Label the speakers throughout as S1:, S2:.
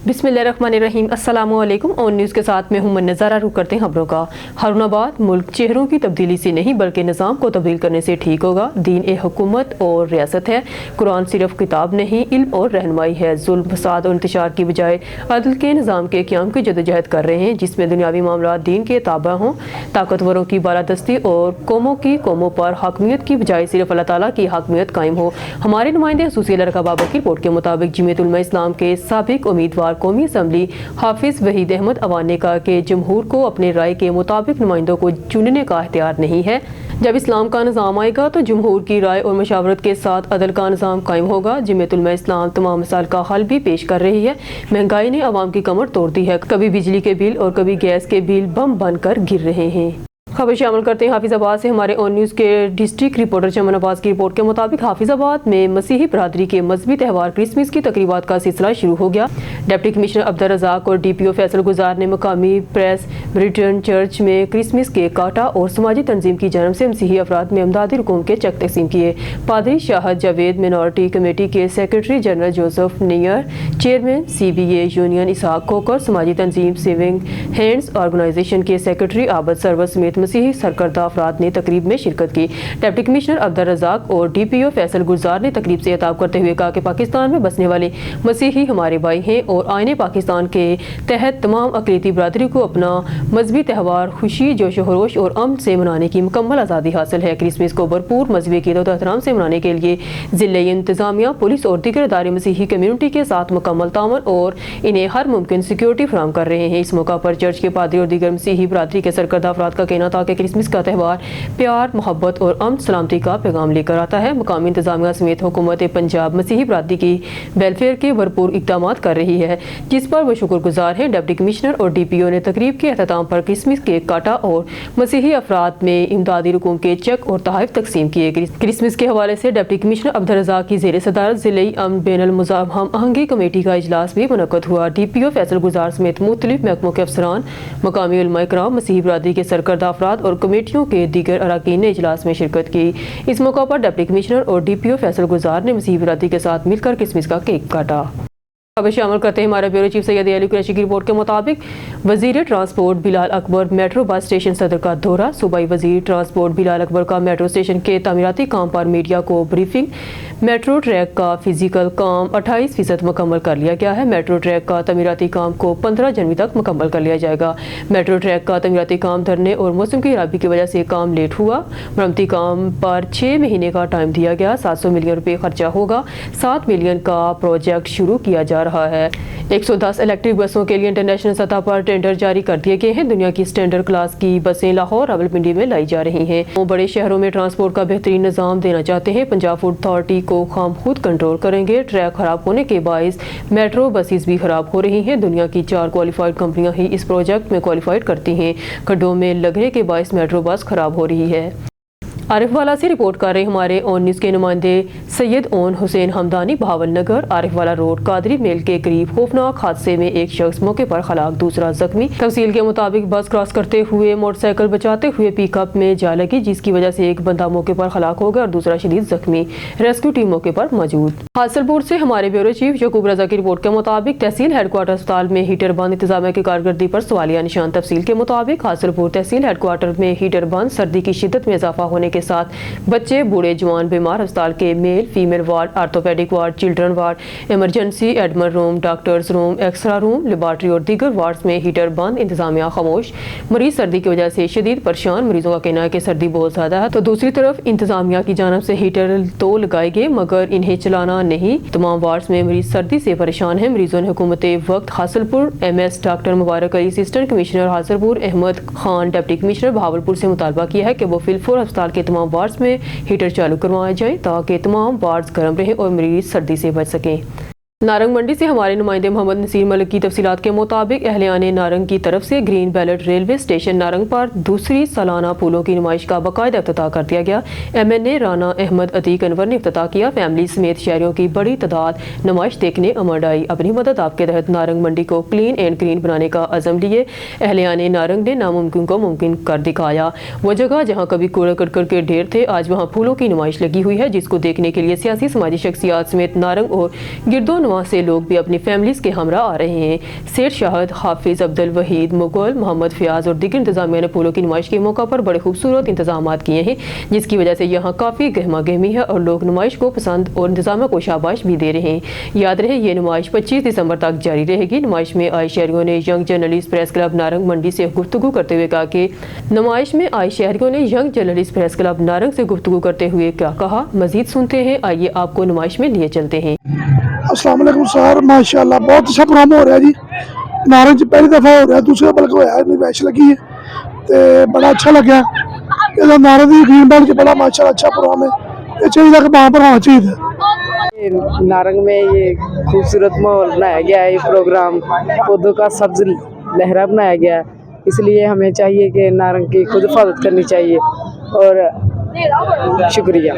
S1: बिस्मिल्लाहिर्रहमानिर्रहीम। अस्सलाम वालेकुम। ऑन न्यूज़ के साथ मैं हूं नज़ारा। रुख करते हैं खबरों का। हारूनाबाद मुल्क चेहरों की तब्दीली से नहीं बल्कि निज़ाम को तब्दील करने से ठीक होगा। दीन ए हुकूमत और रियासत है। कुरान सिर्फ किताब नहीं, इल्म और रहनुमाई है। जुल्म, फसाद और इंतशार की बजाय अदल के निज़ाम के क़याम की जदोजहद कर रहे हैं, जिसमें दुनियावी मामला दीन के ताबा हों। ताकतवरों की बालादस्ती और कौमों पर हाकमियत की बजाय सिर्फ अल्लाह ताला की हाकमियत कायम हो। हमारे नुमाइंदे हुसूसी लड़का बाबर की रिपोर्ट के मुताबिक जमीयत उलमा इस्लाम के साबिक उम्मीदवार कौमी असम्बली हाफिज वहीद अहमद अवान ने कहा कि जमहूर को अपने राय के मुताबिक नुमाइंदों को चुनने का इख्तियार नहीं है। जब इस्लाम का निज़ाम आएगा तो जमहूर की राय और मशावरत के साथ अदल का निज़ाम कायम होगा। जमीयत उलमा इस्लाम तमाम मसाइल का हल भी पेश कर रही है। महंगाई ने आवाम की कमर तोड़ दी है। कभी बिजली के बिल और कभी गैस के बिल बम बनकर गिर रहे हैं। खबर शामिल करते हैं हाफिजाबाद से। हमारे ऑन न्यूज़ के डिस्ट्रिक्ट रिपोर्टर चमन अब्बास की रिपोर्ट के मुताबिक हाफिजाबाद में मसीही बरादरी के मजहबी त्यौहार क्रिसमस की तकरीबात का सिलसिला शुरू हो गया। डिप्टी कमिश्नर अब्दुल रज़ाक और DPO फैसल गुजार ने मकामी प्रेस ब्रिटेन चर्च में क्रिसमस केक काटा और समाजी तंजीम की जानब से मसीही अफराद में इमदादी रकूम के चेक तकसीम किए। पादरी शाहद जावेद मिनॉरिटी कमेटी के secretary general Joseph Nayyar, chairman CBA union Ishaq Kokar, समाजी तंजीम सेविंग हैंड्स ऑर्गेनाइजेशन के सेक्रेटरी आबद सरवर समेत मसीही सरकर्दा अफराद ने तकरीब में शिरकत की। डिप्टी कमिश्नर अब्दुल रज़ाक और DPO फैसल गुजार ने तकरीब से खिताब करते हुए कहा कि पाकिस्तान में बसने वाले मसीही हमारे भाई हैं और आईने पाकिस्तान के तहत तमाम अक़लीती बरादरी को अपना मजहबी त्यौहार खुशी, जोश खरोश और अमन से मनाने की मुकम्मल आज़ादी हासिल है। क्रिसमस को भरपूर मजहबी क़ीदत और एहतराम से मनाने के लिए ज़िले इंतज़ामिया, पुलिस और दीगर इदारे मसीही कम्यूनिटी के साथ मुकम्मल तावन और इन्हें हर मुमकिन सिक्योरिटी फराहम कर रहे हैं। इस मौका पर चर्च के पादरी और दीगर मसीही बरादरी के सरकर्दा अफराद का कहना था कि क्रिसमस का त्यौहार प्यार, मोहब्बत और अमन सलामती का पैगाम लेकर आता है। मुकामी इंतजामिया समेत हुकूमत पंजाब मसीही बरादरी की वेलफेयर के भरपूर इक़दाम कर रही है, जिस पर वो शुक्रगुजार हैं। डिप्टी कमिश्नर और DPO ने तकरीब के अख्ताम पर क्रिसमस केक काटा और मसीही अफराद में इमदादी रकूम के चेक और तोहफ़े तकसीम किए। क्रिसमस के हवाले से डिप्टी कमिश्नर अब्दुल रज़ाक की ज़ेर सदारत ज़िले अमन बैनुल मुज़ाहब हम आहंगी कमेटी का इजलास भी मुनक़्क़द हुआ। DPO फैसल गुजार समेत मुख्तलिफ महकमों के अफसरान, मकामी उलमा इकराम, मसीही बरादरी के सरकर्दा अफराद और कमेटियों के दीगर अरकान ने इजलास में शिरकत की। इस मौका पर डिप्टी कमिश्नर और DPO फैसल गुजार ने मसीही बरादरी के साथ मिलकर क्रिसमस का केक काटा। खबर शामिल करते हैं हमारे ब्यूरो चीफ सैयद अली कुरैशी की रिपोर्ट के मुताबिक वजीर transport Bilal Akbar metro bus station सदर का दौरा। सूबाई वजीर ट्रांसपोर्ट बिलाल अकबर का मेट्रो स्टेशन के तामीराती काम पर मीडिया को ब्रीफिंग। मेट्रो ट्रैक का फिजिकल काम 28% मुकम्मल कर लिया गया है। मेट्रो ट्रैक का तामीराती काम को 15 जनवरी तक मुकम्मल कर लिया जाएगा। मेट्रो ट्रैक का तामीराती काम धरने और मौसम की खराबी की वजह से काम लेट हुआ। मरम्मती काम पर 6 महीने का टाइम दिया गया। 700 मिलियन रुपये खर्चा होगा। 7 मिलियन का प्रोजेक्ट शुरू किया जा रहा है। 110 इलेक्ट्रिक बसों के लिए इंटरनेशनल सतह पर टेंडर जारी कर दिए गए हैं। दुनिया की स्टैंडर्ड क्लास की बसें लाहौर, रावलपिंडी में लाई जा रही हैं। वो बड़े शहरों में ट्रांसपोर्ट का बेहतरीन निज़ाम देना चाहते हैं। पंजाब फूड अथॉरिटी को हम खुद कंट्रोल करेंगे। ट्रैक खराब होने के बायस मेट्रो बसेस भी खराब हो रही हैं। दुनिया की 4 क्वालिफाइड कंपनियां ही इस प्रोजेक्ट में क्वालिफाइड करती हैं। खड्डों में लगने के बायस मेट्रो बस खराब हो रही है। आरिफवाला से रिपोर्ट कर रहे हमारे ऑन न्यूज़ के नुमाइंदे सैयद ओन हुसैन हमदानी। बहावल नगर आरिफवाला रोड कादरी मेल के करीब खौफनाक हादसे में एक शख्स मौके पर हलाक, दूसरा जख्मी। तफसील के मुताबिक बस क्रॉस करते हुए मोटरसाइकिल बचाते हुए पिकअप में जा लगी, जिसकी वजह से एक बंदा मौके पर हलाक हो गया और दूसरा शदीद जख्मी। रेस्क्यू टीम मौके पर मौजूद। हासिलपुर से हमारे ब्यूरो चीफ यकूब रजा की रिपोर्ट के मुताबिक तहसील हेडक्वार्टर अस्पताल में हीटर बंद, इंतजामिया की कारकर्दगी पर सवालिया निशान। तफसील के मुताबिक हासिलपुर तहसील हेडक्वार्टर में हीटर बंद, सर्दी की शिद्दत में इजाफा होने के साथ बच्चे, बूढ़े, जवान, बीमार अस्पताल के male female ward, orthopaedic ward, children ward, emergency admit room, doctors room, X ray room, laboratory और दीगर वार्ड्स में हीटर बंद, इंतजामिया खामोश। मरीज सर्दी की वजह से शदीद परेशान। मरीजों का कहना है कि सर्दी बहुत ज्यादा है, तो दूसरी तरफ इंतजामिया की जानब से हीटर तो लगाए गए मगर इन्हें चलाना नहीं। तमाम वार्ड्स में मरीज सर्दी से परेशान है। मरीजों ने हुकूमत वक्त Hasilpur MS doctor Mubarak Ali, assistant commissioner Hasilpur Ahmad Khan, deputy commissioner Bahawalpur से मुतालबा किया है कि वो फिलफोर अस्पताल के तमाम वार्ड्स में हीटर चालू करवाए जाएं ताकि तमाम वार्ड्स गर्म रहें और मरीज सर्दी से बच सकें। नारंग मंडी से हमारे नुमाइंदे मोहम्मद नसीर मलिक की तफसीलात के मुताबिक अहलियाने नारंग की तरफ से green ballot railway station Narang पर दूसरी सालाना फूलों की नुमाइश का बाकायदा इफ्तिताह कर दिया गया। MNA राना अहमद अतीक अनवर ने इफ्तिताह किया। फैमिली समेत शहरियों की बड़ी तादाद नुमाइश देखने उमड़ आई। अपनी मदद आपके तहत नारंग मंडी को क्लीन एंड ग्रीन बनाने का अज़म लिए अहलियाने नारंग ने नामुमकिन को मुमकिन कर दिखाया। वो जगह जहाँ कभी कूड़ा करकट के ढेर थे, आज वहाँ फूलों की नुमाइश लगी हुई है, जिसको देखने के लिए सियासी समाजी शख्सियात समेत नारंग और गिरदो वहाँ से लोग भी अपनी फैमिलीज के हमरा आ रहे हैं। सेठ शाहद, हाफिज अब्दुल वहीद मुगल, मोहम्मद फयाज और दीगर इंतजामिया ने फूलों की नुमाइश के मौका पर बड़े खूबसूरत इंतजाम किए हैं, जिसकी वजह से यहाँ काफ़ी गहमा गहमी है और लोग नुमाइश को पसंद और इंतजामिया को शाबाश भी दे रहे हैं। याद रहे ये नुमाइश 25 दिसंबर तक जारी रहेगी। नुमाइश में आए शहरियों ने young journalist press club Narang Mandi से गुफ्तगू करते हुए कहा कि नुमाइश में आए शहरियों ने young journalist press club Narang से गुफ्तगू करते हुए क्या कहा, मजीद सुनते हैं। आइए आपको नुमाइश में लिए चलते हैं।
S2: अस्सलाम वालेकुम सर, माशाल्लाह बहुत अच्छा प्रोग्राम हो रहा है जी। नारंग च पहली दफ़ा हो रहा है, दूसरा बल्कि होया नुमाइश लगी है तो बड़ा अच्छा लगा। नारंग की ग्रीन बेल्ट बड़ा माशाल्लाह अच्छा प्रोग्राम है, ये चाहिए कि वहाँ पर होना चाहिए।
S3: नारंग में ये खूबसूरत माहौल बनाया गया है, ये प्रोग्राम पौधों का सब्ज लहरा बनाया गया है, इसलिए हमें चाहिए कि नारंग की खुद हिफाजत करनी चाहिए। और शुक्रिया।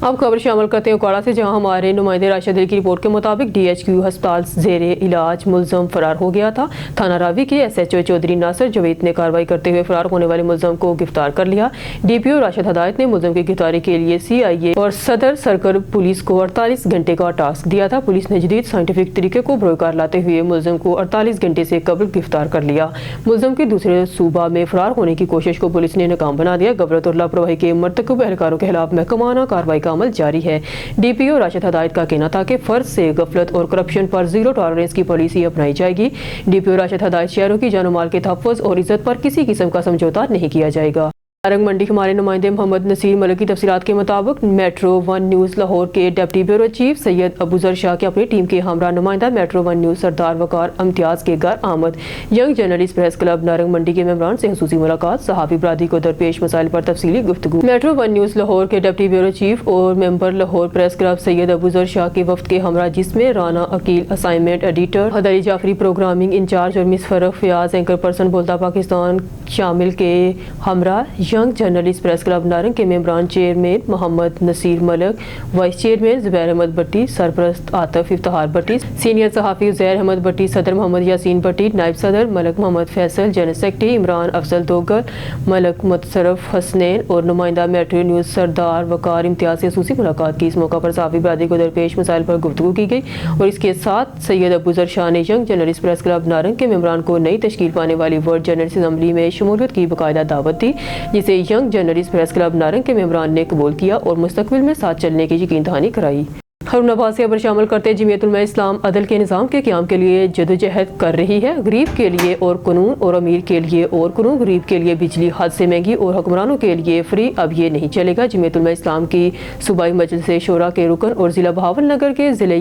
S1: अब खबर शामिल करते हैं उकाड़ा से, जहां हमारे नुमाइंदे राशिद अली की रिपोर्ट के मुताबिक DHQ अस्पताल जेरे इलाज मुलजम फरार हो गया था। थाना रावी के SHO चौधरी नासिर जवेद ने कार्रवाई करते हुए फरार होने वाले मुलजम को गिरफ्तार कर लिया। DPO राशिद हदायत ने मुलजम की गिरफ्तारी के लिए CIA और सदर सर्कल पुलिस को 48 घंटे का टास्क दिया था। पुलिस ने जदीद साइंटिफिक तरीके को बरोकार लाते हुए मुलजम को 48 घंटे से कबल गिरफ्तार कर लिया। मुलजम के दूसरे सूबा में फरार होने की कोशिश को पुलिस ने नाकाम बना दिया। गफलत और लापरवाही के मर्तकब एहलकारों के खिलाफ महकमाना कार्रवाई का अमल जारी है। DPO राशिद हदायत का कहना था कि फर्ज से गफलत और करप्शन पर जीरो टॉलरेंस की पॉलिसी अपनाई जाएगी। DPO राशिद हदायत शहरों की जानो माल के तहफ़्फ़ुज़ और इज्जत पर किसी किस्म का समझौता नहीं किया जाएगा। नारंग मंडी हमारे नुमाइंदे मोहम्मद नसीर मलिक की तफसीलात के मुताबिक मेट्रो 1 न्यूज़ लाहौर के deputy bureau chief Syed Abuzar Shah के अपनी टीम के हमरा नुमाइंदा मेट्रो 1 न्यूज़ सरदार वकार इम्तियाज़ के घर आमद। Young journalist press club Narang Mandi के मेंबरान से खुसूसी मुलाकात, सहाफ़ी बरादरी को दरपेश मसाइल पर तफसीली गुफ्तगू। मेट्रो 1 न्यूज़ लाहौर के डिप्टी ब्यूरो चीफ और member Lahore press club Syed Abuzar Shah के वफ्द के हमरा, जिसमें Rana Aqeel assignment editor, Haidri Jafri programming in charge और miss Farrukh Fayyaz anchor person Bolta Pakistan शामिल के हमरा young journalist press club Narang के मेंबरान chairman Mohammad Naseer Malik, vice chairman Zubair Ahmad Bhatti, सरपरस्त आतिफ इफ्तिखार भट्टी, सीनियर सहाफ़ी ज़ैर अहमद भट्टी, सदर मोहम्मद यासीन भट्टी, नायब सदर मलिक मोहम्मद फैसल, जनरल सेक्रेटरी इमरान अफजल दोगल, मलिक मुतसरफ हसनैन और नुमाइंदा मेट्रो न्यूज़ सरदार वकार इम्तियाज़ से खुसूसी मुलाकात की। इस मौका पर सहाफ़ी बरादरी को दरपेश मसाइल पर गुफ्तगू की गई और इसके साथ सैयद अबूजर शाह ने young journalist press club Narang के मेंबरान को नई तश्कील पाने वाली वर्ल्ड जर्नलिस्ट असम्बली में शमूलियत की बाकायदा दावत दी, जिसे young journalist press club Narang के मेंबरान ने कबूल किया और मुस्तकबिल में साथ चलने की यकीन दहानी कराई। हरुनाबाद से खबर शामिल करते जमीयत उलमा इस्लाम अदल के निज़ाम के क़याम के लिए जदोजहद कर रही है। गरीब के लिए और कानून और अमीर के लिए और कानून, गरीब के लिए बिजली हद से महंगी और हुक्मरानों के लिए फ्री, अब ये नहीं चलेगा। जमीयत उलमा इस्लाम की सूबाई मजलिस शोरा के रुकन और ज़िला बहावलनगर के ज़िले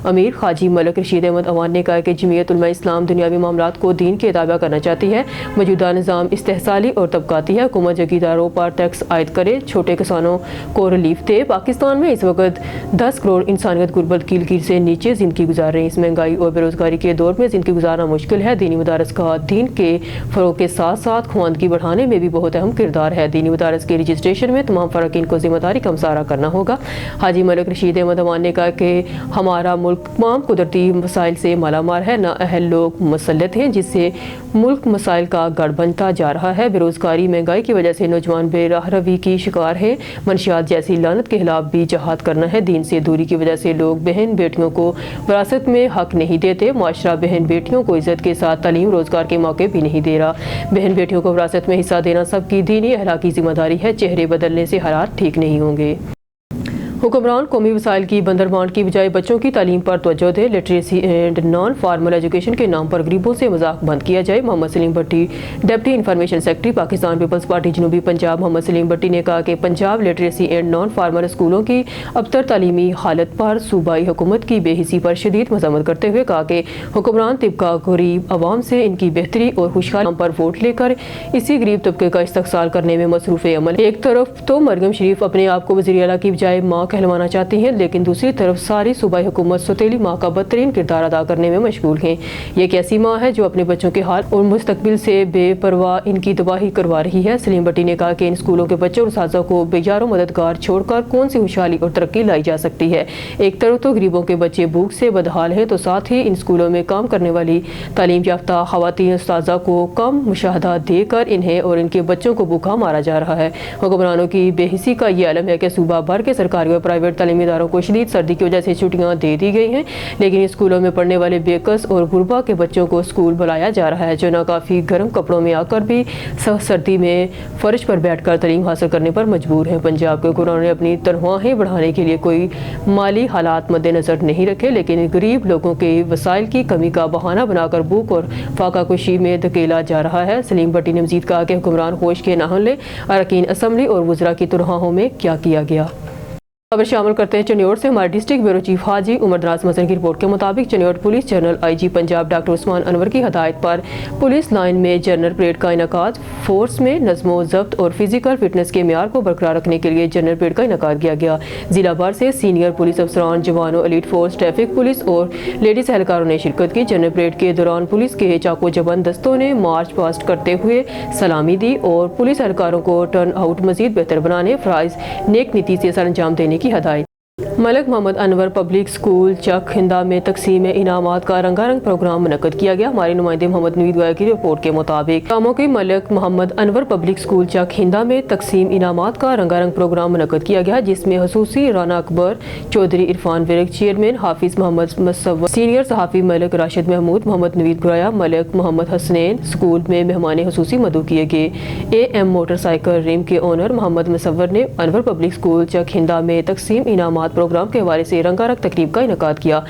S1: अमीर हाजी मलिक रशीद अहमद अवान ने कहा कि जमीयत उलमा इस्लाम दुनियावी मामलात को दीन के ताबा करना चाहती है। मौजूदा निज़ाम इस्तेहसाली और तबकाती है। हुकूमत जगीरदारों पर टैक्स आयद करे, छोटे किसानों को रिलीफ दे। पाकिस्तान में इस वक्त 10 करोड़ इंसानियत गुर्बत की लकीर से नीचे ज़िंदगी गुजार रहे हैं। इस महंगाई और बेरोजगारी के दौर में ज़िंदगी गुजारना मुश्किल है। दीनी मदारस का दीन के फ़रोग़ के साथ साथ ख्वानदगी बढ़ाने में भी बहुत अहम किरदार है। दीनी मदारस के रजिस्ट्रेशन में तमाम फ़राक़ीन को ज़िम्मेदारी का मुज़ाहरा करना होगा। हाजी मलिक रशीद अहमद अवान ने कहा कि हमारा मुल्क तमाम कुदरती मसाइल से मालामाल है, नाअहल लोग मुसल्लत हैं, जिससे मुल्क मसाइल का गढ़ बनता जा रहा है। बेरोजगारी, महंगाई की वजह से नौजवान बेराह रवी की शिकार है। मंशियात जैसी लानत के खिलाफ भी जहाद करना है। दीन से दूरी की वजह से लोग बहन बेटियों को विरासत में हक नहीं देते। मुआशरा बहन बेटियों को इज्जत के साथ तालीम रोजगार के मौके भी नहीं दे रहा। बहन बेटियों को विरासत में हिस्सा देना सबकी दीनी अखलाकी जिम्मेदारी है। चेहरे बदलने से हालात ठीक नहीं होंगे। हुक्मरान कौमी वसाइल की बंदरबांट की बजाय बच्चों की तालीम पर तवज्जो दे। Literacy and non formal education के नाम पर गरीबों से मजाक बंद किया जाए। Mohammad Saleem Bhatti, deputy information secretary Pakistan Peoples Party जनूबी पंजाब। मोहम्मद सलीम भट्टी ने कहा कि Punjab literacy and non formal स्कूलों की अबतर तालीमी हालत पर सूबाई हुकूमत की बेहिसी पर शदीद मजम्मत करते हुए कहा कि हुक्मरान तिबका गरीब आवाम से इनकी बेहतरी और खुशहाली पर वोट लेकर इसी गरीब तबके का इस्तहसाल करने में मसरूफ़ अमल। एक तरफ तो मरियम शरीफ अपने आप को वज़ीर आला की बजाय माँ कहलवाना चाहती हैं, लेकिन दूसरी तरफ सारी सूबाई हुकूमत सौतेली माँ का बदतरीन किरदार अदा करने में मशगूल हैं। ये एक ऐसी माँ है जो अपने बच्चों के हाल और मुस्तकबिल से बेपरवाह इनकी तबाही करवा रही है। सलीम भट्टी ने कहा कि इन स्कूलों के बच्चों और साजा को बेजारो मददगार छोड़कर कौन सी खुशहाली और तरक्की लाई जा सकती है। एक तरफ तो गरीबों के बच्चे भूख से बदहाल हैं, तो साथ ही इन स्कूलों में काम करने वाली तालीम याफ्ता खवातीन उस्ताजा को कम मुशाहदा देकर इन्हें और इनके बच्चों को भूखा मारा जा रहा है। हुक्मरानों की बेहिसी का ये आलम है कि सूबा भर के सरकारी और प्राइवेट तालीमी इदारों को शदीद सर्दी की वजह से छुट्टियां दे दी गई हैं, लेकिन स्कूलों में पढ़ने वाले बेकस और गुरबा के बच्चों को स्कूल बुलाया जा रहा है, जो न काफ़ी गर्म कपड़ों में आकर भी सर्दी में फर्श पर बैठकर तालीम हासिल करने पर मजबूर हैं। पंजाब के हुक्मरानों ने अपनी तनख्वाहें बढ़ाने के लिए कोई माली हालात मद्देनजर नहीं रखे, लेकिन गरीब लोगों के वसाइल की कमी का बहाना बनाकर भूख और फाका कुशी में धकेला जा रहा है। सलीम भट्टी ने मजीद कहा कि हुक्मरान होश के ना होने अरकान असम्बली और वज़रा की तनख्वाहों में क्या किया गया। खबर शामिल करते हैं चनियोट से। हमारे डिस्ट्रिक्ट ब्यूरो चीफ हाजी उमर दराज मसन की रिपोर्ट के मुताबिक Chiniot police general IG Punjab doctor Usman Anwar की हदायत पर पुलिस लाइन में जनरल परेड का इनेकाद, फोर्स में नज़्मो ज़ब्त और फिजिकल फिटनेस के म्यार को बरकरार रखने के लिए जनरल परेड का इनेकाद किया गया। जिला भर से सीनियर पुलिस अफसरान, जवानों, एलीट फोर्स, ट्रैफिक पुलिस और लेडीज एहलकारों ने शिरकत की। जनरल परेड के दौरान पुलिस के चाको जबन दस्तों ने मार्च पास्ट करते हुए सलामी दी और पुलिस एहलकारों को टर्न आउट मजीद बेहतर बनाने, फराइज नेक नीति से सर अंजाम देने की हदायत। मलिक मोहम्मद अनवर पब्लिक स्कूल चक हिंदा में तकसीम इनामात का रंगारंग प्रोग्राम मुनक्कद किया गया। हमारे नुमाइंदे मोहम्मद नवीद गोया की रिपोर्ट के मुताबिक कामों के मलिक मोहम्मद अनवर पब्लिक स्कूल चक हिंदा में तकसीम इनामात का रंगारंग प्रोग्राम मुनक्कद किया गया, जिसमें खसूसी राना अकबर चौधरी, इरफान विरक चेयरमैन, हाफिज मोहम्मद मुसव्वर, सीनियर सहाफ़ी मलिक राशिद महमूद, मोहम्मद नवीद गोया, मलिक मोहम्मद हसनैन। स्कूल में मेहमान खसूसी मदऊ किए गए। AM मोटरसाइकिल रिम के ओनर मोहम्मद मुसव्वर ने अनवर पब्लिक स्कूल चक हिंदा में तकसीम इनामात प्रोग्राम के हवाले से रंगारंग तकरीब का इनेकाद किया।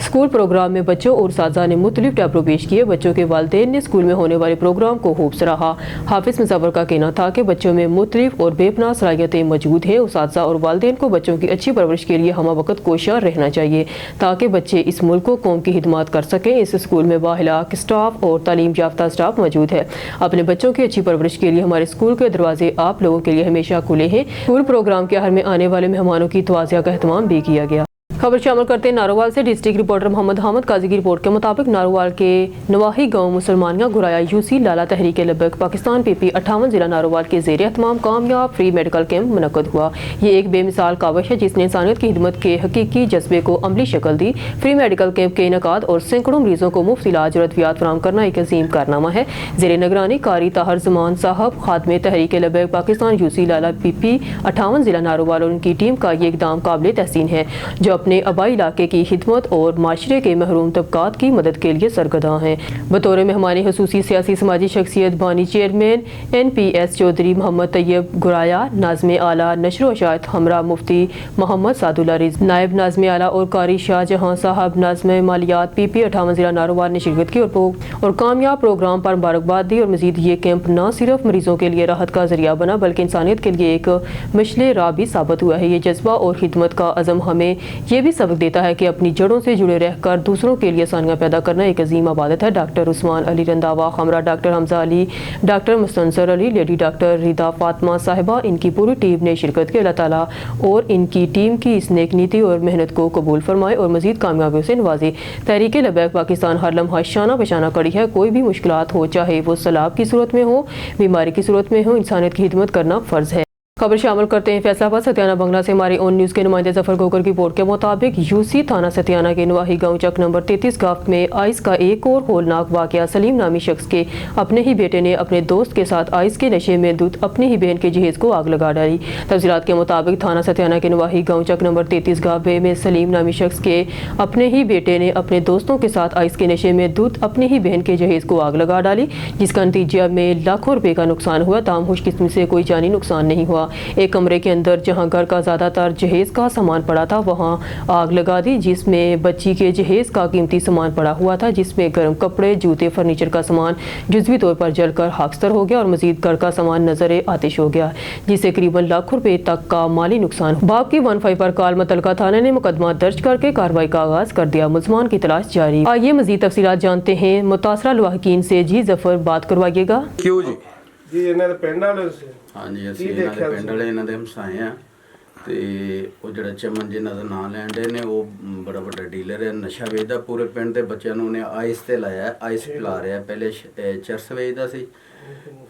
S1: स्कूल प्रोग्राम में बच्चों और उस्ताज़ा ने मुख्तलिफ टैबलो पेश किए। बच्चों के वालिदैन ने स्कूल में होने वाले प्रोग्राम को खूब सराहा। हाफिज मुसव्वर का कहना था कि बच्चों में मुख्तलिफ और बेपनाह सलाहियतें मौजूद हैं। उस्ताज़ा और वालिदैन को बच्चों की अच्छी परवरिश के लिए हमा वक्त कोशां रहना चाहिए ताकि बच्चे इस मुल्क को कौम की खिदमत कर सकें। इस स्कूल में बाअखलाक स्टाफ और तालीम याफ्ता स्टाफ मौजूद है। अपने बच्चों की अच्छी परवरिश के लिए हमारे स्कूल के दरवाजे आप लोगों के लिए हमेशा खुले हैं। स्कूल प्रोग्राम के हर में आने वाले मेहमानों की तवाज़िया का एहतमाम भी किया गया। खबर शामिल करते हैं नारोवाल से। डिस्ट्रिक्ट रिपोर्टर मोहम्मद हामिद काजी की रिपोर्ट के मुताबिक नारोवाल के नवाही गांव मुसलमानिया गुराया UC लाला तहरीक लबैक पाकिस्तान PP 58 जिला नारोवाल के ज़ेर एहतमाम कामयाब फ्री मेडिकल कैंप मुनक्कद हुआ। ये एक बेमिसाल काविश है जिसने इंसानियत की खिदमत के हकीकी जज्बे को अमली शक्ल दी। फ्री मेडिकल कैंप के इनेकाद और सैकड़ों मरीजों को मुफ्त इलाज और अद्वियात फराहम करना एक अजीम कारनामा है। ज़ेर निगरानी कारी ताहर ज़मान साहब, खादमे तहरीक लबैक पाकिस्तान UC लाला PP 58 जिला नारोवाल और उनकी टीम का ये इकदाम काबिल तहसीन है, जो अपने आबाई इलाके की खिदमत और माशरे के महरूम तबकात की मदद के लिए सरगर्दा हैं। बतौर मेहमान खसूसी सियासी समाजी शख्सियत बानी चेयरमैन NPS चौधरी मोहम्मद तैयब गुराया, नाज़िम आला नशर व अशायत हमरा मुफ्ती मोहम्मद सादुल्ला रिज़, नायब नाज़िम आला और कारी शाहजहां साहब नाज़िम मालियात PP 58 जिला नारोवाल ने शिरकत की और कामयाब प्रोग्राम पर मुबारकबाद दी। और मजीद ये कैंप न सिर्फ मरीजों के लिए राहत का जरिया बना बल्कि इंसानियत के लिए एक मशले राह भी साबित हुआ है। ये जज्बा और खिदमत का अज़म हमें ये भी सबक देता है कि अपनी जड़ों से जुड़े रहकर दूसरों के लिए आसानियाँ पैदा करना एक अजीम इबादत है। डॉक्टर उस्मान अली रंधावा हमरा, doctor Hamza Ali, doctor Mustansar Ali, lady doctor Rida Fatima साहिबा, इनकी पूरी टीम ने शिरकत की। अल्लाह ताला और इनकी टीम की इस नेक नीति और मेहनत को कबूल फरमाए और मजीद कामयाबियों से नवाजे। तहरीक लबैक पाकिस्तान हर लम्हा शाना बशाना कड़ी है। कोई भी मुश्किलात हो, चाहे वो सैलाब की सूरत में हो, बीमारी की सूरत में हो, इंसानियत की खिदमत करना फ़र्ज़ है। खबर शामिल करते हैं फैसलाबाद सतियाना बंगला से। हमारे ऑन न्यूज़ के नुमाइंदे जफर गोकर की रिपोर्ट के मुताबिक UC थाना सतियाना के नवाही गांव चक नंबर 33 गांव में आइस का एक और होलनाक वाकया। सलीम नामी शख्स के अपने ही बेटे ने अपने दोस्त के साथ आइस के नशे में दूध अपनी ही बहन के जहेज को आग लगा डाली। तफसीलात के मुताबिक थाना सतियाना के नवाही गांव चक नंबर 33 गांव में सलीम नामी शख्स के अपने ही बेटे ने अपने दोस्तों के साथ आइस के नशे में दूध अपनी ही बहन के जहेज को आग लगा डाली, जिसका नतीजा में लाखों रुपए का नुकसान हुआ। ताम खुशकिस्मती से कोई जानी नुकसान नहीं हुआ। एक कमरे के अंदर जहां घर का ज़्यादातर जहेज का सामान पड़ा था वहां आग लगा दी, जिसमें बच्ची के जहेज का कीमती सामान पड़ा हुआ था, जिसमें गर्म कपड़े, जूते, फर्नीचर का सामान जुज़वी तौर पर जलकर खाकस्तर हो गया और मजीद घर का सामान नजर आतिश हो गया, जिससे करीबन लाखों रुपए तक का माली नुकसान। बाप की 15 पर कॉल मुतलका थाने ने मुकदमा दर्ज करके कार्रवाई का आगाज कर दिया। मुलजमान की तलाश जारी। आइए मजीद तफसीलात जानते हैं मुतासरा लवाहकीन से। जी जफर, बात करवाइएगा।
S4: क्यों जी?
S5: ਜੀ ਇਹਨਾਂ ਦੇ ਪਿੰਡ ਵਾਲੇ ਸੀ।
S4: ਹਾਂਜੀ, ਅਸੀਂ ਇਹਨਾਂ ਦੇ ਪਿੰਡ ਵਾਲੇ ਇਹਨਾਂ ਦੇ ਹਮਸਾਏ ਆ ਤੇ ਉਹ ਜਿਹੜਾ ਚਮਨ ਜਿਹਨਾਂ ਦਾ ਨਾਂ ਲੈਣ ਦੇ ਨੇ ਉਹ ਬੜਾ ਵੱਡਾ ਡੀਲਰ ਹੈ, ਨਸ਼ਾ ਵੇਚਦਾ। ਪੂਰੇ ਪਿੰਡ ਦੇ ਬੱਚਿਆਂ ਨੂੰ ਉਹਨੇ ਆਈਸ ਤੇ ਲਾਇਆ, ਆਈਸ ਪਿਲਾ ਰਿਹਾ। ਪਹਿਲੇ ਚਰਸ ਵੇਚਦਾ ਸੀ,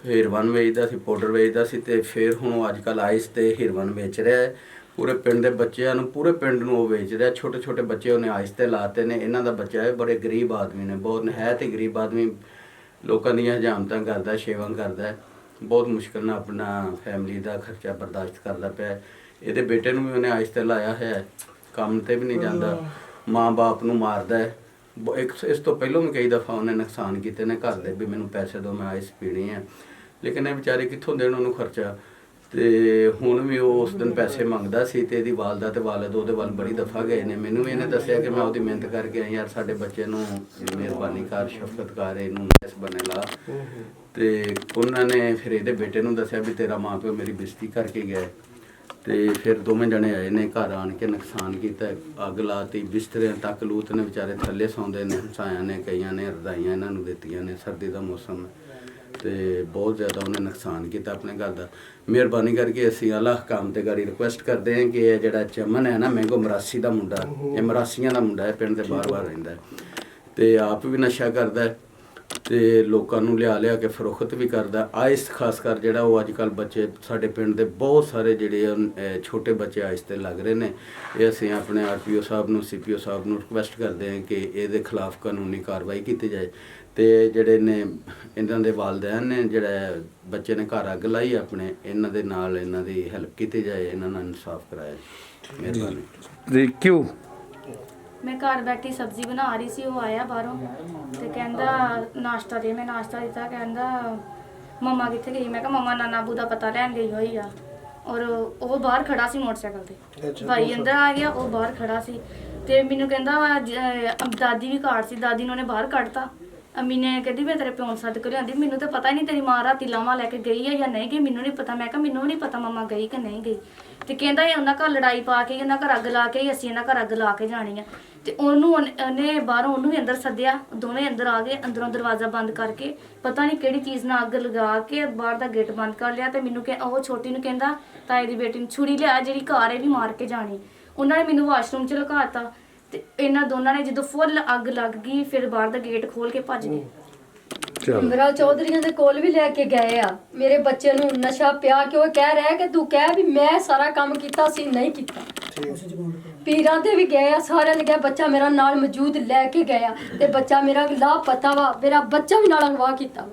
S4: ਫਿਰ ਹੀਰੋਇਨ ਵੇਚਦਾ ਸੀ, ਪਾਊਡਰ ਵੇਚਦਾ ਸੀ ਤੇ ਫਿਰ ਹੁਣ ਅੱਜ ਕੱਲ੍ਹ ਆਈਸ ਤੇ ਹੀਰੋਇਨ ਵੇਚ ਰਿਹਾ ਹੈ। ਪੂਰੇ ਪਿੰਡ ਦੇ ਬੱਚਿਆਂ ਨੂੰ, ਪੂਰੇ ਪਿੰਡ ਨੂੰ ਉਹ ਵੇਚ ਰਿਹਾ। ਛੋਟੇ ਛੋਟੇ ਬੱਚੇ ਉਹਨੇ ਆਈਸ ਤੇ ਲਾਤੇ ਨੇ। ਇਹਨਾਂ ਦਾ ਬੱਚਾ ਹੈ, ਬੜੇ ਗਰੀਬ ਆਦਮੀ ਨੇ, ਬਹੁਤ ਹੈ ਤੇ ਗਰੀਬ ਆਦਮੀ, ਲੋਕਾਂ ਦੀਆਂ ਹਜਾਮਤਾਂ ਕਰਦਾ, ਸੇਵਾ ਕਰਦਾ, ਬਹੁਤ ਮੁਸ਼ਕਿਲ ਨਾਲ ਆਪਣਾ ਫੈਮਿਲੀ ਦਾ ਖਰਚਾ ਬਰਦਾਸ਼ਤ ਕਰਦਾ ਪਿਆ। ਇਹਦੇ ਬੇਟੇ ਨੂੰ ਵੀ ਉਹਨੇ ਆਇਸ ਤੇ ਲਾਇਆ ਹੈ, ਕੰਮ ਤੇ ਵੀ ਨਹੀਂ ਜਾਂਦਾ, ਮਾਂ-ਬਾਪ ਨੂੰ ਮਾਰਦਾ ਹੈ। ਇਸ ਤੋਂ ਪਹਿਲਾਂ ਵੀ ਕਈ ਦਫਾ ਉਹਨੇ ਨੁਕਸਾਨ ਕੀਤੇ ਨੇ ਘਰ ਦੇ, ਵੀ ਮੈਨੂੰ ਪੈਸੇ ਦਿਓ ਮੈਂ ਆਇਸ ਪੀਣੀ ਹੈ, ਲੇਕਿਨ ਇਹ ਵਿਚਾਰੇ ਕਿੱਥੋਂ ਦੇਣ ਉਹਨੂੰ ਖਰਚਾ। ਤੇ ਹੁਣ ਵੀ ਉਹ ਉਸ ਦਿਨ ਪੈਸੇ ਮੰਗਦਾ ਸੀ ਤੇ ਇਹਦੀ ਵਾਲਦਾ ਤੇ ਵਾਲਦ ਉਹਦੇ ਵੱਲ ਬੜੀ ਦਫਾ ਗਏ ਨੇ। ਮੈਨੂੰ ਵੀ ਇਹਨੇ ਦੱਸਿਆ ਕਿ ਮੈਂ ਉਹਦੀ ਮਿਹਨਤ ਕਰਕੇ ਆਈ, ਯਾਰ ਸਾਡੇ ਬੱਚੇ ਨੂੰ ਮਿਹਰਬਾਨੀ ਕਰ, ਸ਼ਫਕਤ ਕਰ, ਇਹਨੂੰ ਇਸ ਬਣੇ ਲਾ। ਤੇ ਉਹਨਾਂ ਨੇ ਫਿਰ ਇਹਦੇ ਬੇਟੇ ਨੂੰ ਦੱਸਿਆ ਵੀ ਤੇਰਾ ਮਾਂ ਪਿਓ ਮੇਰੀ ਬੇਇੱਜ਼ਤੀ ਕਰਕੇ ਗਏ। ਤੇ ਫਿਰ ਦੋਵੇਂ ਜਣੇ ਆਏ ਨੇ, ਘਰ ਆਣ ਕੇ ਨੁਕਸਾਨ ਕੀਤਾ, ਅੱਗ ਲਾਤੀ, ਬਿਸਤਰਿਆਂ ਤੱਕ ਲੂਤ ਨੇ, ਵਿਚਾਰੇ ਥੱਲੇ ਸੌਂਦੇ ਨੇ, ਹਮਸਾਇਆਂ ਨੇ ਕਈਆਂ ਨੇ ਰਜ਼ਾਈਆਂ ਇਹਨਾਂ ਨੂੰ ਦਿੱਤੀਆਂ ਨੇ, ਸਰਦੀ ਦਾ ਮੌਸਮ ਹੈ ਤੇ ਬਹੁਤ ਜ਼ਿਆਦਾ ਉਹਨੇ ਨੁਕਸਾਨ ਕੀਤਾ ਆਪਣੇ ਘਰ ਦਾ। ਮਿਹਰਬਾਨੀ ਕਰਕੇ ਅਸੀਂ ਆਲਾ ਹਕਾਮ ਤੇ ਗਾੜੀ ਰਿਕੁਐਸਟ ਕਰਦੇ ਹਾਂ ਕਿ ਇਹ ਜਿਹੜਾ ਚਮਨ ਹੈ ਨਾ, ਮਹਿੰਗੋ ਮਰਾਸੀ ਦਾ ਮੁੰਡਾ, ਇਹ ਮਰਾਸੀਆਂ ਦਾ ਮੁੰਡਾ ਹੈ, ਪਿੰਡ ਦੇ ਬਾਰ-ਬਾਰ ਰਹਿੰਦਾ ਹੈ ਤੇ ਆਪ ਵੀ ਨਸ਼ਾ ਕਰਦਾ ਹੈ ਤੇ ਲੋਕਾਂ ਨੂੰ ਲਿਆ ਕੇ ਫਰੋਖਤ ਵੀ ਕਰਦਾ। ਆਇਸ ਖਾਸ ਕਰ ਜਿਹੜਾ ਉਹ ਅੱਜ ਕੱਲ੍ਹ ਬੱਚੇ ਸਾਡੇ ਪਿੰਡ ਦੇ ਬਹੁਤ ਸਾਰੇ ਜਿਹੜੇ ਛੋਟੇ ਬੱਚੇ ਆਇਸ ਤੇ ਲੱਗ ਰਹੇ ਨੇ। ਇਹ ਅਸੀਂ ਆਪਣੇ RPO ਸਾਹਿਬ ਨੂੰ, CPO ਸਾਹਿਬ ਨੂੰ ਰਿਕੁਐਸਟ ਕਰਦੇ ਹਾਂ ਕਿ ਇਹਦੇ ਖਿਲਾਫ ਕਾਨੂੰਨੀ ਕਾਰਵਾਈ ਕੀਤੀ ਜਾਏ ਤੇ ਜਿਹੜੇ ਨੇ ਇਹਨਾਂ ਦੇ ਵਾਲਿदैन ਨੇ, ਜਿਹੜਾ ਬੱਚੇ ਨੇ ਘਰ ਅੱਗ ਲਾਈ ਆਪਣੇ, ਇਹਨਾਂ ਦੇ ਨਾਲ ਇਹਨਾਂ ਦੀ ਹੈਲਪ ਕੀਤੀ ਜਾਏ, ਇਹਨਾਂ ਨਾਲ ਇਨਸਾਫ ਕਰਾਇਆ। ਮਿਹਰਬਾਨੀ
S6: ਕਿਉਂ
S7: ਮੈਂ ਘਰ ਬੈਠੀ ਸਬਜ਼ੀ ਬਣਾ ਰਹੀ ਸੀ, ਉਹ ਆਇਆ ਬਾਹਰੋਂ ਤੇ ਕਹਿੰਦਾ ਨਾਸ਼ਤਾ ਦੇ। ਮੈਂ ਨਾਸ਼ਤਾ ਦਿੱਤਾ, ਕਹਿੰਦਾ ਮੰਮਾ ਕਿੱਥੇ ਗਈ? ਮੈਂ ਕਿਹਾ ਮੰਮਾ ਨਾਨਾ ਬੂ ਦਾ ਪਤਾ ਲੈਣ ਗਈ ਹੋਈ ਆ। ਔਰ ਉਹ ਬਾਹਰ ਖੜਾ ਸੀ ਮੋਟਰਸਾਈਕਲ ਤੇ, ਭਾਈ ਅੰਦਰ ਆ ਗਿਆ, ਉਹ ਬਾਹਰ ਖੜਾ ਸੀ ਤੇ ਮੈਨੂੰ ਕਹਿੰਦਾ ਦਾਦੀ ਵੀ ਘਰ ਸੀ, ਦਾਦੀ ਨੂੰ ਉਹਨੇ ਬਾਹਰ ਕੱਢਤਾ। ਅੰਮੀ ਨੇ ਕਹਿੰਦੀ ਮੈਂ ਤੇਰੇ ਪਿਓ ਨੂੰ ਸੱਦ ਕੇ ਲਿਆਂਦੀ, ਮੈਨੂੰ ਤਾਂ ਪਤਾ ਹੀ ਨਹੀਂ ਤੇਰੀ ਮਾਂ ਰਾਤੀ ਲਾਵਾਂ ਲੈ ਕੇ ਗਈ ਹੈ ਜਾਂ ਨਹੀਂ ਗਈ, ਮੈਨੂੰ ਨਹੀਂ ਪਤਾ। ਮੈਂ ਕਿਹਾ ਮੈਨੂੰ ਨਹੀਂ ਪਤਾ ਮੰਮਾ ਗਈ ਕਿ ਨਹੀਂ ਗਈ। ਤੇ ਕਹਿੰਦਾ ਇਹ ਉਹਨਾਂ ਘਰ ਲੜਾਈ ਪਾ ਕੇ, ਉਹਨਾਂ ਘਰ ਅੱਗ ਲਾ ਕੇ ਅਸੀਂ ਇਹਨਾਂ ਘਰ ਅੱਗ ਲਾ ਕੇ ਜਾਣੀ ਆ। ਤੇ ਉਹਨੇ ਬਾਹਰੋਂ ਉਹਨੂੰ ਵੀ ਅੰਦਰ ਸੱਦਿਆ, ਦੋਵੇਂ ਅੰਦਰ ਆ ਗਏ, ਅੰਦਰੋਂ ਦਰਵਾਜ਼ਾ ਬੰਦ ਕਰਕੇ ਪਤਾ ਨਹੀਂ ਕਿਹੜੀ ਚੀਜ਼ ਨਾਲ ਅੱਗ ਲਗਾ ਕੇ ਬਾਹਰ ਦਾ ਗੇਟ ਬੰਦ ਕਰ ਲਿਆ। ਤੇ ਮੈਨੂੰ ਉਹ ਛੋਟੀ ਨੂੰ ਕਹਿੰਦਾ ਤਾਏ ਦੀ ਬੇਟੀ ਨੂੰ ਛੁਰੀ ਲਿਆ, ਜਿਹੜੀ ਘਰ ਇਹ ਵੀ ਮਾਰ ਕੇ ਜਾਣੀ। ਉਹਨਾਂ ਨੇ ਮੈਨੂੰ ਵਾਸ਼ਰੂਮ 'ਚ ਲੁਕਾਤਾ ਤੇ ਇਹਨਾਂ ਦੋਨਾਂ ਨੇ ਜਦੋਂ ਫੁੱਲ ਅੱਗ ਲੱਗ ਗਈ ਫਿਰ ਬਾਹਰ ਦਾ ਗੇਟ ਖੋਲ ਕੇ ਭੱਜ ਗਏ।
S8: ਮੇਰਾ ਚੌਧਰੀਆਂ ਦੇ ਕੋਲ ਵੀ ਲੈ ਕੇ ਗਏ ਆ, ਮੇਰੇ ਬੱਚੇ ਨੂੰ ਨਸ਼ਾ ਪਿਆ ਕਿ ਉਹ ਕਹਿ ਰਿਹਾ ਕਿ ਤੂੰ ਕਹਿ ਵੀ ਮੈਂ ਸਾਰਾ ਕੰਮ ਕੀਤਾ ਸੀ, ਨਹੀਂ ਕੀਤਾ। ਪੀਰਾਂ ਤੇ ਵੀ ਗਏ ਆ, ਸਾਰਿਆਂ ਨੇ ਕਿਹਾ ਬੱਚਾ ਮੇਰਾ ਨਾਲ ਮੌਜੂਦ ਲੈ ਕੇ ਗਿਆ ਤੇ ਬੱਚਾ ਮੇਰਾ ਲਾਪਤਾ ਵਾ, ਮੇਰਾ ਬੱਚਾ ਵੀ ਨਾਲ ਅਗਵਾ ਕੀਤਾ।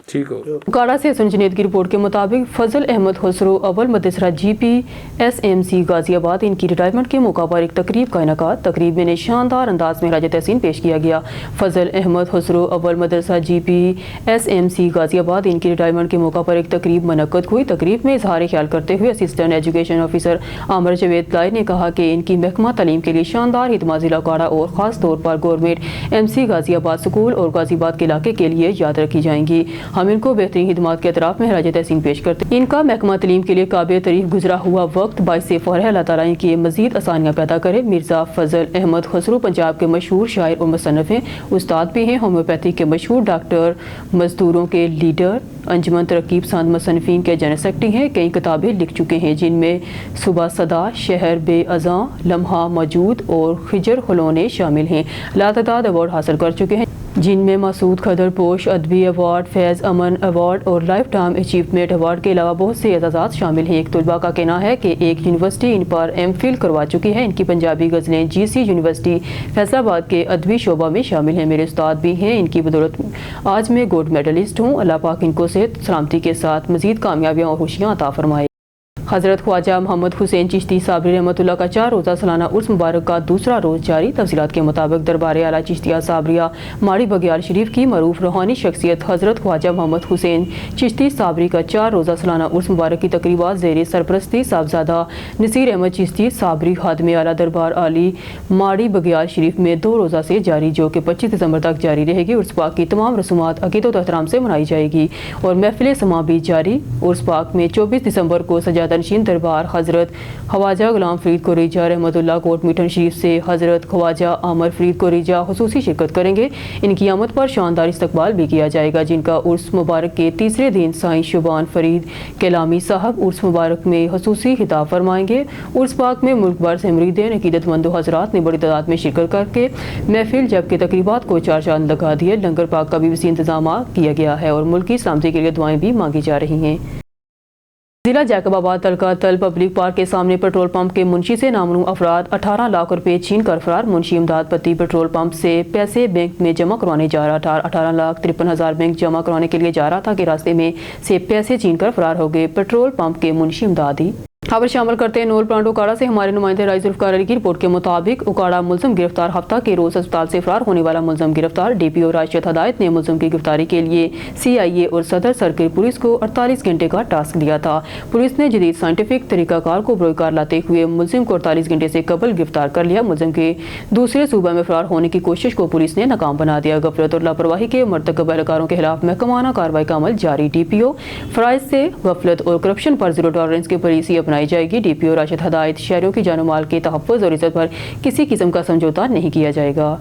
S6: ठीक हो।
S1: काड़ा से जुनैद की रिपोर्ट के मुताबिक फजल अहमद खुसरो अव्वल मदरसा GPSMC गाजियाबाद इनकी रिटायरमेंट के मौका पर एक तकरीब का इनेकाद। तकरीब में शानदार अंदाज में राज तहसीन पेश किया गया। फजल अहमद खुसरो अव्वल मदरसा GPSMC गाजियाबाद इनकी रिटायरमेंट के मौका पर एक तकरीब मनक़द हुई। तकरीब में इजहार ख्याल करते हुए असिस्टेंट एजुकेशन ऑफिसर आमर जवेद लाई ने कहा कि इनकी महकमा तालीम के लिए शानदार हिदमा ज़िला काड़ा और ख़ास तौर पर गवर्नमेंट MC गाजियाबाद स्कूल और गाजियाबाद के इलाके के लिए याद रखी जाएंगी। हम इनको बेहतरीन खिदमात के अतराफ में खराज तहसीन पेश करते हैं। इनका महकमा तालीम के लिए काबिल तारीफ गुजरा हुआ वक्त बाइस फ़ख्र है। अल्लाह ताला इनकी मज़ीद आसानियाँ पैदा करे। मिर्ज़ा फजल अहमद खुसरो पंजाब के मशहूर शायर और मुसन्निफ हैं, उस्ताद भी हैं। होम्योपैथी के मशहूर डॉक्टर, मजदूरों के लीडर, अंजुमन तरकीब पसंद मुसन्निफीन के जनरल सेक्रेटरी हैं। कई किताबें लिख चुके हैं जिनमें सुबह सदा, शहर बेअज़ां, लम्हा मौजूद और खिजर खिलौने शामिल हैं। लातादाद अवार्ड हासिल कर चुके हैं जिनमें मसूद खदर पोश अदबी अवार्ड, फैज़ अमन अवार्ड और लाइफ टाइम अचीवमेंट अवार्ड के अलावा बहुत से एजाज़ात शामिल हैं। एक तलबा का कहना है कि एक यूनिवर्सिटी इन पर MPhil करवा चुकी है। इनकी पंजाबी गज़लें GC यूनिवर्सिटी फैसलाबाद के अदबी शोबा में शामिल हैं। मेरे उस्ताद भी हैं, इनकी बदौलत आज मैं गोल्ड मेडलिस्ट हूँ। अल्लाह पाक इनको सेहत सलामती के साथ मज़ीद कामयाबियाँ और खुशियाँ अता फरमाए। हज़रत ख्वाजा मोहम्मद हुसैन चिश्ती साबरी रहमतुल्लाह का 4 रोज़ा सालाना उर्स मुबारक का दूसरा रोज़ जारी। तफसीलात के मुताबिक दरबार आला चिश्तिया साबरिया माड़ी बगियाल शरीफ की मरूफ रूहानी शख्सियत हज़रत ख्वाजा मोहम्मद हुसैन चिश्ती साबरी का 4 रोज़ा सालाना उर्स मुबारक की तकरीबात ज़ेर सरपरस्ती साहबजादा नसीर अहमद चिश्ती साबरी खादमे आला दरबार आली माड़ी बगियाल शरीफ में 2 रोज़ा से जारी, जो कि 25 दिसंबर तक जारी रहेगी। उर्स पाक की तमाम रसूमात अक़ीदत व एहतराम से मनाई जाएगी और महफिल समा भी जारी। उर्स पाक में 24 दिसंबर को सजादा नशीन दरबार हज़रत ख्वाजा गुलाम फरीद कोरीजा रहमतुल्लाह कोट मीठन शरीफ से हज़रत ख्वाजा आमर फरीद कोरीजा खुसूसी शिरकत करेंगे। इनकी आमद पर शानदार इस्तकबाल भी किया जाएगा, जिनका उर्स मुबारक के तीसरे दिन साईं शुबान फरीद कैलामी साहब उर्स मुबारक में खुसूसी खिताब फरमाएंगे। उर्स पाक में मुल्क भर से मुरीदीन अकीदतमंद हज़रात ने बड़ी तादाद में शिरकत करके महफिल जबकि तकरीबात को 4 चांद लगा दिए। लंगर पाक का भी वसी इंतजाम किया गया है और मुल्क की सलामती के लिए दुआएं भी मांगी जा रही हैं। जिला जैकबाबाद तलका तल पब्लिक पार्क के सामने पेट्रोल पंप के मुंशी से नामनूम अफराद 18 लाख रुपए छीन कर फरार। मुंशी इमदाद पति पेट्रोल पंप से पैसे बैंक में जमा करवाने जा रहा था। 18,53,000 बैंक जमा करवाने के लिए जा रहा था कि रास्ते में से पैसे छीन कर फरार हो गए पेट्रोल पंप के मुंशी इमदादी। खबर शामिल करते हैं नोल प्लांट उकाड़ा से हमारे नुमाइंदे राय जुल्फकार अली की रिपोर्ट के मुताबिक उकाड़ा मुलजम गिरफ्तार, हफ्ता के रोज अस्पताल से फरार होने वाला मुलजम गिरफ्तार। डीपीओ राशिद हदायत ने मुलजम की गिरफ्तारी के लिए CIA और सदर सर्किल पुलिस को 48 घंटे का टास्क दिया था। पुलिस ने जदीद साइंटिफिक तरीकाकार को बरोकार लाते हुए मुलजिम को 48 घंटे से कबल गिरफ्तार कर लिया। मुलजिम के दूसरे सूबे में फरार होने की कोशिश को पुलिस ने नाकाम बना दिया। गफलत और लापरवाही के मरतकब एहलकारों के खिलाफ महकमाना कार्रवाई का अमल जारी। डीपीओ फराइज से गफलत और करप्शन पर जीरो टॉलरेंस की पॉलिसी अपनाई जाएगी। डीपीओ राशिद हदायत शहरों की जानो माल के तहफ़्फ़ुज़ और इज़्ज़त पर किसी किस्म का समझौता नहीं किया जाएगा।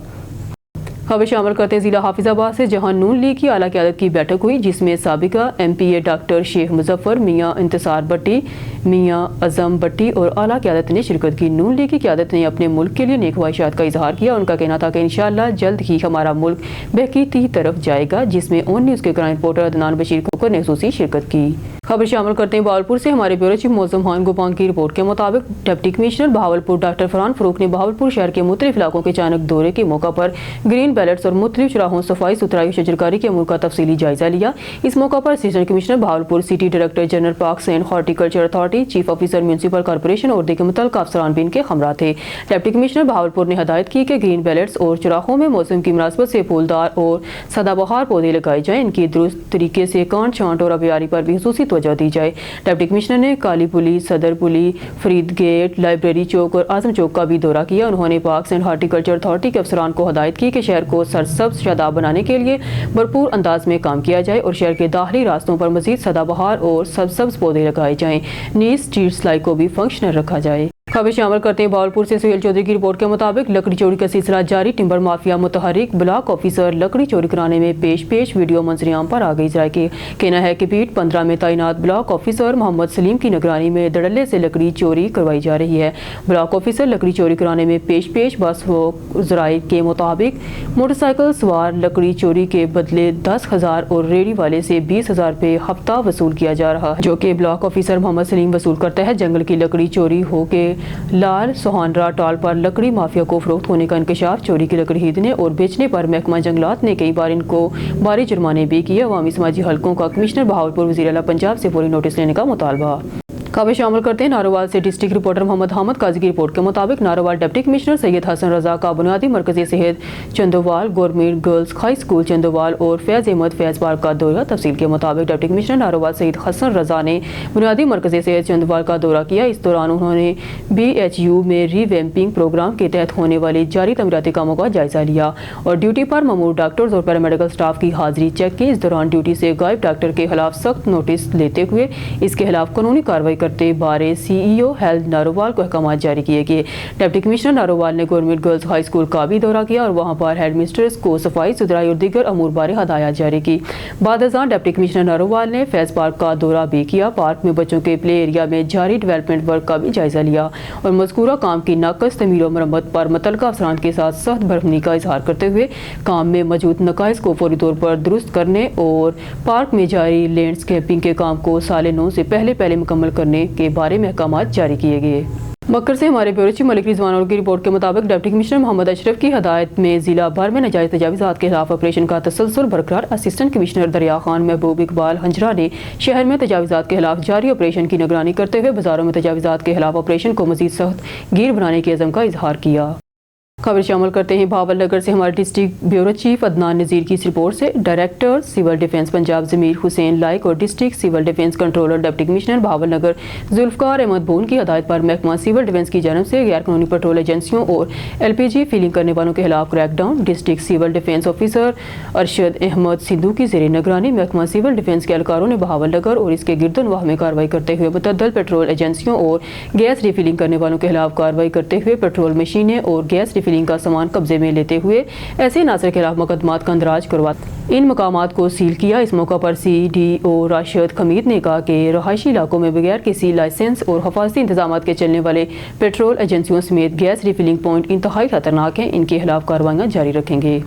S1: खबर शामिल करते हैं जिला हाफिजाबाद से, जहां नून लीग की आला क़यादत की बैठक हुई, जिसमें साबिका MPA डॉक्टर शेख मुजफ्फर, मियां इंतसार भट्टी, मियां अज़म भट्टी और आला क़यादत ने शिरकत की। नून लीग की क़यादत ने अपने मुल्क के लिए नेक ख्वाहिशात का इजहार किया। उनका कहना था कि इंशाअल्लाह जल्द ही हमारा मुल्क बेहतरी की तरफ जाएगा, जिसमें ऑन न्यूज़ के क्राइम रिपोर्टर अदनान बशीर खोकर ने खुसूसी शिरकत की। खबर शामिल करते हैं बहावलपुर से, हमारे ब्यूरो चीफ मौसम खान गोपांग की रिपोर्ट के मुताबिक deputy commissioner Bahawalpur doctor Farhan Farooq ने बहावलपुर शहर के मुख्तलिफ इलाकों के अचानक दौरे के मौका पर ग्रीन बैलेट्स और मुख्तलिफ चौराहों सफाई सुथराई और शजरकारी के अमूर का तफसीली जायजा लिया। इस मौका पर assistant commissioner Bahawalpur, city director general parks and horticulture authority, chief officer municipal corporation और दीगर मुतल्लिक़ अफसरान भी इनके हमरा थे। डिप्टी कमिश्नर बहावलपुर ने हदायत की कि ग्रीन बैलेट्स और चौराहों में मौसम की मुनासबत से फूलदार और सदाबहार पौधे लगाए जाएं। इनकी दुरुस्त तरीके से कांट छांट और आबियारी पर भी खुसूसी तवज्जो दी जाए। डिप्टी कमिश्नर ने काली पुली, सदर पुली, फरीद गेट, लाइब्रेरी चौक और आजम चौक का भी दौरा किया। उन्होंने पार्क्स एंड हॉर्टिकल्चर अथॉरिटी के अफसरान को हदायत की कि शहर को सरसब्ज शादाब बनाने के लिए भरपूर अंदाज में काम किया जाए और शहर के दाखिली रास्तों पर मजीद सदाबहार और सब्ज पौधे लगाए जाएं। नीज स्ट्रीट लाइट को भी फंक्शनल रखा जाए। खबर शामिल करते हैं बावलपुर से सुहेल चौधरी की रिपोर्ट के मुताबिक लकड़ी चोरी का सिलसिला जारी। टिम्बर माफिया मुतहरिक ब्लॉक ऑफिसर लकड़ी चोरी कराने में पेश वीडियो मंजरियाम पर आ गई। जरा के कहना है कि पीट 15 में तैनात ब्लॉक ऑफिसर मोहम्मद सलीम की निगरानी में धड़ल्ले से लकड़ी चोरी करवाई जा रही है। ब्लॉक ऑफिसर लकड़ी चोरी कराने में पेश बस जराये के मुताबिक मोटरसाइकिल सवार लकड़ी चोरी के बदले 10,000 और रेडी वाले से 20,000 रुपये हफ्ता वसूल किया जा रहा है, जो कि ब्लॉक ऑफिसर मोहम्मद सलीम वसूल करता है। जंगल की लकड़ी चोरी हो के लाल सोहानरा टाल पर लकड़ी माफिया को फरोख्त होने का इंकशाफ। चोरी की लकड़ी खरीदने और बेचने पर महकमा जंगलात ने कई बार इनको भारी जुर्माने भी किए। अवामी समाजी हलकों का कमिश्नर बहावलपुर वज़ीर आला पंजाब से फौरी नोटिस लेने का मुतालबा। खबर शामिल करते हैं नारोवाल से डिस्ट्रिक्ट रिपोर्टर मोहम्मद हामिद काजी की रिपोर्ट के मुताबिक नारोवाल डिप्टी कमिश्नर सैयद हसन रजा का बुनियादी मरकज़ी सेहत चंदोवाल, गवर्नमेंट गर्ल्स हाई स्कूल चंदोवाल और फैज़ अहमद फैज़ पार्क का दौरा। तफसील के मुताबिक डिप्टी कमिश्नर नारोवाल सैयद हसन रजा ने बुनियादी मरकज़ी सेहत चंदोवाल का दौरा किया। इस दौरान उन्होंने BHU में रीवैम्पिंग प्रोग्राम के तहत होने वाले जारी तमीराती कामों का जायजा लिया और ड्यूटी पर ममूर डॉक्टर्स और पैरामेडिकल स्टाफ की हाजिरी चेक की। इस दौरान ड्यूटी से गायब डॉक्टर के खिलाफ सख्त नोटिस लेते हुए इसके खिलाफ कानूनी कार्रवाई करते बारे CEO हेल्थ नारोवाल को अहकाम जारी किए गए। डिप्टी कमिश्नर नारोवाल ने गवर्नमेंट गर्ल्स हाई स्कूल का भी दौरा किया और वहां पर हेड मिस्ट्रेस को सफाई सुथराई और दीगर अमूर बारे हदायत जारी की। बाद अज़ां डिप्टी कमिश्नर नारोवाल ने फैज़ पार्क का दौरा भी किया। पार्क में बच्चों के प्ले एरिया में जारी डेवलपमेंट वर्क का भी जायजा लिया और मज़कूरा काम की नाकस तमीर और मरम्मत पर मुतल्लिका अफसरान के साथ सख्त बरहमी का इजहार करते हुए काम में मौजूद नकाइस को फौरी तौर पर दुरुस्त करने और पार्क में जारी लैंडस्केपिंग के काम को साल 9 से पहले मुकम्मल करने के बारे में अहकाम जारी किए गए। मक्कर से हमारे ब्यूरो चीफ मलिक रिजवान की रिपोर्ट के मुताबिक डिप्टी कमिश्नर मोहम्मद अशरफ की हदायत में जिला भर में नाजायज तजावीज़ात के खिलाफ ऑपरेशन का तसलसल बरकरार। असिस्टेंट कमिश्नर दरिया खान महबूब इकबाल हंजरा ने शहर में तजावीज़ात के खिलाफ जारी ऑपरेशन की निगरानी करते हुए बाजारों में तजावीज़ात के खिलाफ ऑपरेशन को मजीद सख्त गिर बनाने के अज़म का इजहार किया। खबर शामिल करते हैं भावल नगर से हमारे district bureau chief Adnan Nazir की इस रिपोर्ट से। Director civil defence Punjab Zameer Hussain Laik और district civil defence controller deputy commissioner Bahawalnagar Zulfiqar Ahmad Bon की हदायत पर महकमा सिविल डिफेंस की जानब से गैर कानूनी पेट्रोल एजेंसियों और LPG फिलिंग करने वालों के खिलाफ crackdown. District civil defence officer Arshad Ahmed Sidhu की ज़ेर निगरानी महकमा सिविल डिफेंस के एहलकारों ने भावल नगर और इसके गिरदनवाह में कार्रवाई करते हुए मुतअद्दिद पेट्रोल एजेंसियों और गैस रिफिलिंग करने वालों के खिलाफ कार्रवाई करते हुए पेट्रोल मशीनें और गैस रिफिलिंग का सामान कब्जे में लेते हुए ऐसे नासर के खिलाफ मुकदमात का अंदराज करवा इन मकामात को सील किया। इस मौका पर CDO राशिद खमीद ने कहा कि रहायशी इलाकों में बगैर किसी लाइसेंस और हफाजती इंतजाम के चलने वाले पेट्रोल एजेंसियों समेत गैस रिफिलिंग पॉइंट इंतहाई खतरनाक हैं। इनके खिलाफ कार्रवाइयाँ जारी रखेंगे।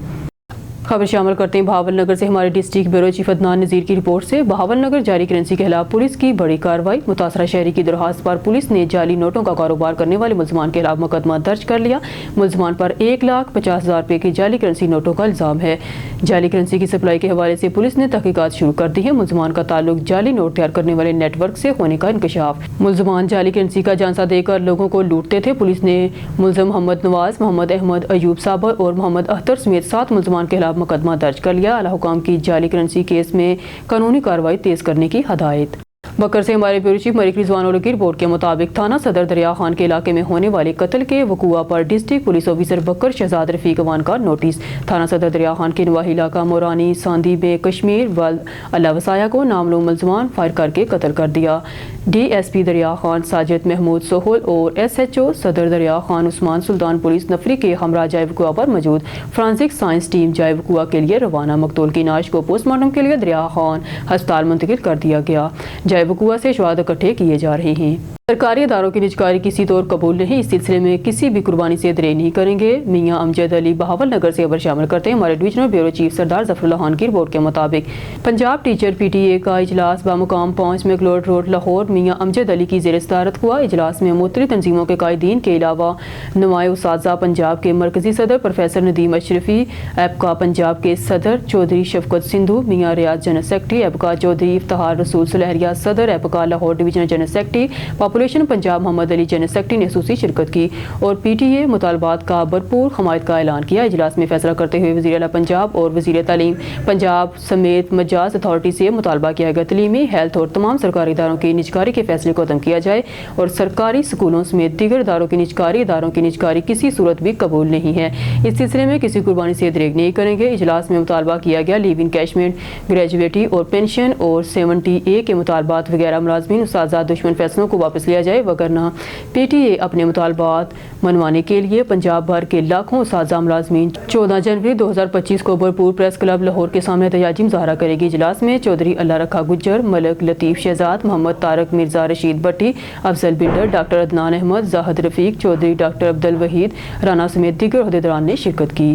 S1: खबर शामिल करते हैं बहावल नगर से हमारे district bureau chief Adnan Nazir की रिपोर्ट से। बहावल नगर जाली करेंसी के खिलाफ पुलिस की बड़ी कार्रवाई। मुतासरा शहरी की दरख्वास्त पर पुलिस ने जाली नोटों का कारोबार करने वाले मुलजमान के खिलाफ मुकदमा दर्ज कर लिया। मुलजमान पर 1,50,000 रुपये की जाली करेंसी नोटों का इल्ज़ाम है। जाली करेंसी की सप्लाई के हवाले से पुलिस ने तहकीकात शुरू कर दी है। मुलजमान का ताल्लुक जाली नोट तैयार करने वाले नेटवर्क से होने का इंकशाफ। मुलजमान जाली करेंसी का झांसा देकर लोगों को लूटते थे। पुलिस ने मुलजम मोहम्मद नवाज, मोहम्मद अहमद, अयूब साबर और मोहम्मद अख्तर समेत 7 मुलजमान के खिलाफ मुकदमा दर्ज कर लिया। आला हुकाम की जाली करेंसी केस में कानूनी कार्रवाई तेज करने की हदायत। बकर से हमारे ब्यूरो चीफ मलिक रिजवान की रिपोर्ट के मुताबिक थाना सदर दरिया खान के इलाके में होने वाले कत्ल के वकूआ पर डिस्ट्रिक्ट पुलिस ऑफिसर बकर शहजाद रफीक अवान का नोटिस। थाना सदर दरिया खान के नवाही इलाका मोरानी सांदी में कश्मीर वल अल्लाह वसाया को नामलूम मुलजमान फायर करके कत्ल कर दिया। DSP दरिया खान साजिद महमूद सोहल और SHO सदर दरिया खान उस्मान सुल्तान पुलिस नफरी के हमरा जाए वकूआ पर मौजूद। फ्रांसिक साइंस टीम जाए वकूआ के लिए रवाना। मकतूल की नाश को पोस्टमार्टम के लिए दरिया खान अस्पताल मुंतकिल कर दिया गया। जाए वकूआ से शवाद इकट्ठे किए जा रहे हैं। सरकारी इदारों की निजकारी किसी तौर कबूल नहीं। इस सिलसिले में किसी भी कुर्बानी से दरे नहीं करेंगे। मियां अमजद अली बहावल नगर से खबर शामिल करते हैं हमारे डिविजनल ब्यूरो चीफ सरदार जफरुल्लाह खान की रिपोर्ट के मुताबिक पंजाब टीचर PTA का इजलास बामुकाम 5 मैकलोड रोड लाहौर मियां अमजद अली की ज़ेर सदारत हुआ। इजलास में मुख्तलिफ तंजीमों के कायदीन के अलावा नुमाए उस्ताज़ा पंजाब के मरकजी सदर प्रोफेसर नदीम अशरफी, एपका पंजाब के सदर Chaudhry Shafqat Sindhu, Mian Riaz general secretary, APCA Chaudhry Iftikhar Rasool Sulehria सदर, APCA Lahore divisional general secretary, population Punjab Mohammad Ali general secretary ने खसूसी शिरकत की और PTA मुतालबात का भरपूर हमायत का ऐलान किया। इजलास में फैसला करते हुए वज़ीर आला पंजाब और वज़ीर तालीम पंजाब समेत मजाज अथॉरिटी से मुतालबा किया गया तलीमी, हेल्थ और तमाम सरकारी इदारों की निजकारी के फैसले को खत्म किया जाए और सरकारी स्कूलों समेत दीगर इदारों की निजकारी किसी सूरत भी कबूल नहीं है। इस सिलसिले में किसी कुर्बानी से दरेग नहीं करेंगे। इजलास में मुतालबा किया गया लीव इनकैशमेंट, ग्रेजुएटी और पेंशन और 70A के मुतालबात वगैरह मुलाजमीन उस्ताज़ा दुश्मन फैसलों को वापस लिया जाए, वगरना PTA अपने मुतालबात मनवाने के लिए पंजाब भर के लाखों उस्ताज़ा मुलाजमीन 14 जनवरी 2025 को भरपूर प्रेस क्लब लाहौर के सामने एहतजाजी मुजाहरा करेगी। इजलास में चौधरी अल्लाह रखा गुज्जर, मलक लतीफ़ शहजाद, मोहम्मद तारक मिर्ज़ा रशीद भट्टी, अफजल बिल्डर, डॉक्टर अदनान अहमद, जाहिद रफ़ीक चौधरी, डॉक्टर अब्दुल वहीद राना समेत दीगर अहदेदारान ने शिरकत की।